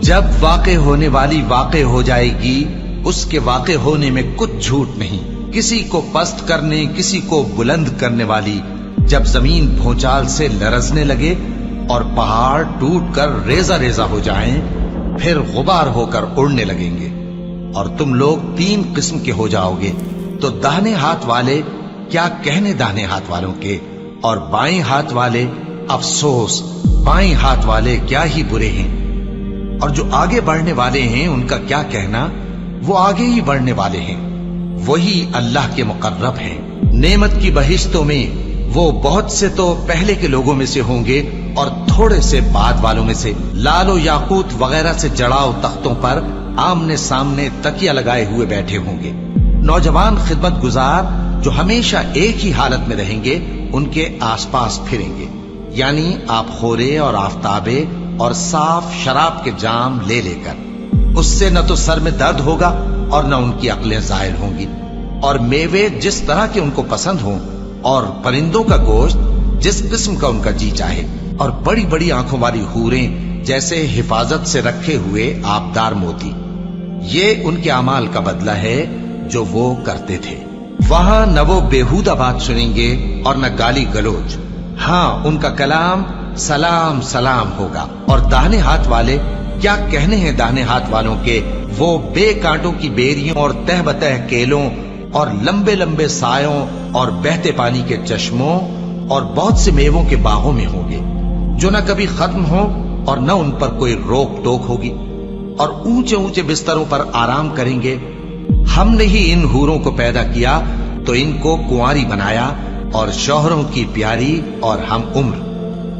جب واقع ہونے والی واقع ہو جائے گی، اس کے واقع ہونے میں کچھ جھوٹ نہیں، کسی کو پست کرنے کسی کو بلند کرنے والی۔ جب زمین بھونچال سے لرزنے لگے اور پہاڑ ٹوٹ کر ریزہ ریزہ ہو جائیں، پھر غبار ہو کر اڑنے لگیں گے، اور تم لوگ 3 قسم کے ہو جاؤ گے۔ تو داہنے ہاتھ والے کیا کہنے داہنے ہاتھ والوں کے، اور بائیں ہاتھ والے افسوس، بائیں ہاتھ والے کیا ہی برے ہیں۔ اور جو آگے بڑھنے والے ہیں ان کا کیا کہنا، وہ آگے ہی بڑھنے والے ہیں، وہی اللہ کے مقرب ہیں۔ نعمت کی بہشتوں میں وہ بہت سے تو پہلے کے لوگوں میں سے ہوں گے اور تھوڑے سے بعد والوں میں سے، لال و یاقوت وغیرہ سے جڑاؤ تختوں پر آمنے سامنے تکیہ لگائے ہوئے بیٹھے ہوں گے۔ نوجوان خدمت گزار جو ہمیشہ ایک ہی حالت میں رہیں گے ان کے آس پاس پھریں گے، یعنی آپ خورے اور آفتابے اور صاف شراب کے جام لے لے کر۔ اس سے نہ تو سر میں درد ہوگا اور نہ ان کی عقلیں زائل ہوں گی، اور میوے جس طرح کے ان کو پسند ہوں، اور پرندوں کا گوشت جس قسم کا ان کا جی چاہے، اور بڑی بڑی آنکھوں والی حوریں جیسے حفاظت سے رکھے ہوئے آبدار موتی۔ یہ ان کے اعمال کا بدلہ ہے جو وہ کرتے تھے۔ وہاں نہ وہ بیہودہ بات سنیں گے اور نہ گالی گلوچ، ہاں ان کا کلام سلام سلام ہوگا۔ اور داہنے ہاتھ والے کیا کہنے ہیں داہنے ہاتھ والوں کے، وہ بے کانٹوں کی بیریوں اور تہ بتہ کیلوں اور لمبے لمبے سایوں اور بہتے پانی کے چشموں اور بہت سے میووں کے باغوں میں ہوں گے، جو نہ کبھی ختم ہو اور نہ ان پر کوئی روک ٹوک ہوگی، اور اونچے اونچے بستروں پر آرام کریں گے۔ ہم نے ہی ان حوروں کو پیدا کیا تو ان کو کنواری بنایا، اور شوہروں کی پیاری اور ہم عمر،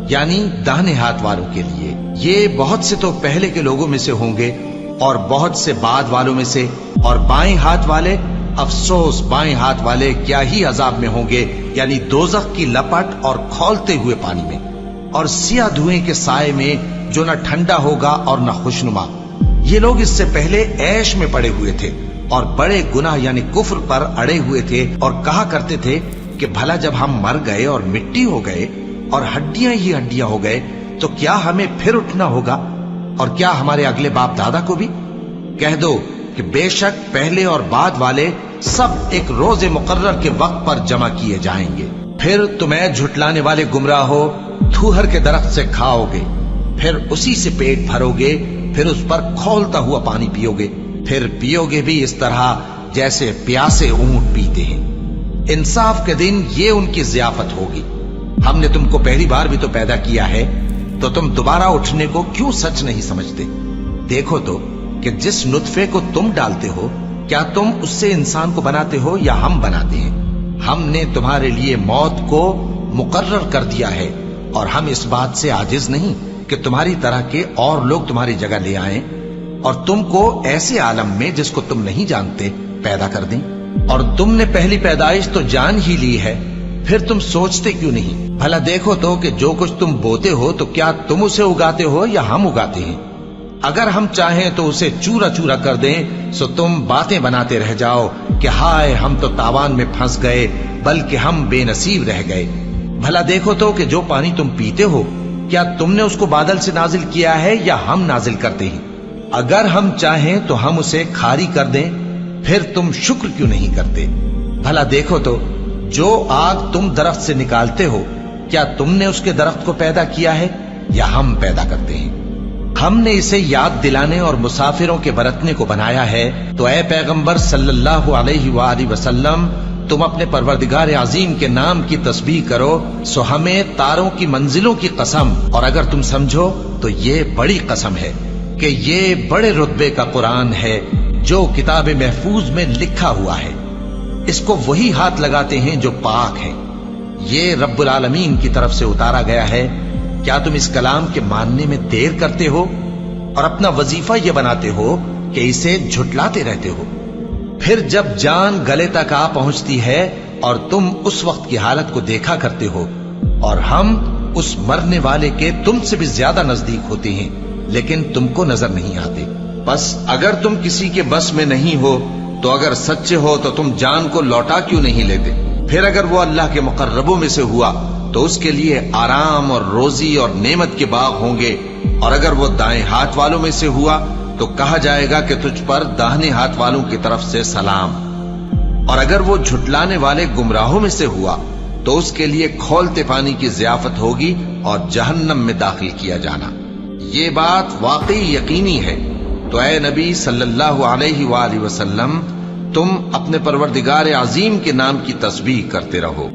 یعنی داہنے ہاتھ والوں کے لیے۔ یہ بہت سے تو پہلے کے لوگوں میں سے ہوں گے اور بہت سے بعد والوں میں سے۔ اور بائیں ہاتھ والے افسوس، بائیں ہاتھ والے کیا ہی عذاب میں ہوں گے، یعنی دوزخ کی لپٹ اور کھولتے ہوئے پانی میں، اور سیاہ دھوئیں کے سائے میں جو نہ ٹھنڈا ہوگا اور نہ خوشنما۔ یہ لوگ اس سے پہلے عیش میں پڑے ہوئے تھے اور بڑے گناہ یعنی کفر پر اڑے ہوئے تھے، اور کہا کرتے تھے کہ بھلا جب ہم مر گئے اور مٹی ہو گئے اور ہڈیاں ہی ہڈیاں ہو گئے تو کیا ہمیں پھر اٹھنا ہوگا، اور کیا ہمارے اگلے باپ دادا کو بھی؟ کہہ دو کہ بے شک پہلے اور بعد والے سب ایک روز مقرر کے وقت پر جمع کیے جائیں گے۔ پھر تمہیں جھٹلانے والے گمراہ ہو، تھوہر کے درخت سے کھاؤ گے، پھر اسی سے پیٹ بھرو گے، پھر اس پر کھولتا ہوا پانی پیو گے، پھر پیو گے بھی اس طرح جیسے پیاسے اونٹ پیتے ہیں۔ انصاف کے دن یہ ان کی ضیافت ہوگی۔ ہم نے تم کو پہلی بار بھی تو پیدا کیا ہے، تو تم دوبارہ اٹھنے کو کیوں سچ نہیں سمجھتے؟ دیکھو تو کہ جس نطفے کو تم ڈالتے ہو، کیا تم اس سے انسان کو بناتے ہو یا ہم بناتے ہیں؟ ہم نے تمہارے لیے موت کو مقرر کر دیا ہے، اور ہم اس بات سے عاجز نہیں کہ تمہاری طرح کے اور لوگ تمہاری جگہ لے آئیں اور تم کو ایسے عالم میں جس کو تم نہیں جانتے پیدا کر دیں۔ اور تم نے پہلی پیدائش تو جان ہی لی ہے، پھر تم سوچتے کیوں نہیں؟ بھلا دیکھو تو کہ جو کچھ تم بوتے ہو تو کیا تم اسے اگاتے ہو یا ہم اگاتے ہیں؟ اگر ہم چاہیں تو اسے چورا چورا کر دیں، سو تم باتیں بناتے رہ جاؤ کہ ہائے ہم تو تاوان میں پھنس گئے، بلکہ ہم بے نصیب رہ گئے۔ بھلا دیکھو تو کہ جو پانی تم پیتے ہو، کیا تم نے اس کو بادل سے نازل کیا ہے یا ہم نازل کرتے ہیں؟ اگر ہم چاہیں تو ہم اسے کھاری کر دیں، پھر تم شکر کیوں نہیں کرتے؟ بھلا دیکھو تو جو آگ تم درخت سے نکالتے ہو، کیا تم نے اس کے درخت کو پیدا کیا ہے یا ہم پیدا کرتے ہیں؟ ہم نے اسے یاد دلانے اور مسافروں کے برتنے کو بنایا ہے، تو اے پیغمبر صلی اللہ علیہ وآلہ وسلم، تم اپنے پروردگار عظیم کے نام کی تسبیح کرو، سو ہمیں تاروں کی منزلوں کی قسم، اور اگر تم سمجھو تو یہ بڑی قسم ہے کہ یہ بڑے رتبے کا قرآن ہے جو کتاب محفوظ میں لکھا ہوا ہے۔ اس کو وہی ہاتھ لگاتے ہیں جو پاک ہیں، یہ رب العالمین کی طرف سے اتارا گیا ہے۔ کیا تم اس کلام کے ماننے میں دیر کرتے ہو اور اپنا وظیفہ یہ بناتے ہو کہ اسے جھٹلاتے رہتے ہو؟ پھر جب جان گلے تک آ پہنچتی ہے اور تم اس وقت کی حالت کو دیکھا کرتے ہو، اور ہم اس مرنے والے کے تم سے بھی زیادہ نزدیک ہوتے ہیں، لیکن تم کو نظر نہیں آتے۔ بس اگر تم کسی کے بس میں نہیں ہو تو اگر سچے ہو تو تم جان کو لوٹا کیوں نہیں لیتے؟ پھر اگر وہ اللہ کے مقربوں میں سے ہوا تو اس کے لیے آرام اور روزی اور نعمت کے باغ ہوں گے اور اگر وہ دائیں ہاتھ والوں میں سے ہوا تو کہا جائے گا کہ تجھ پر داہنے ہاتھ والوں کی طرف سے سلام، اور اگر وہ جھٹلانے والے گمراہوں میں سے ہوا تو اس کے لیے کھولتے پانی کی ضیافت ہوگی اور جہنم میں داخل کیا جانا۔ یہ بات واقعی یقینی ہے، تو اے نبی صلی اللہ علیہ وآلہ وسلم، تم اپنے پروردگار عظیم کے نام کی تسبیح کرتے رہو۔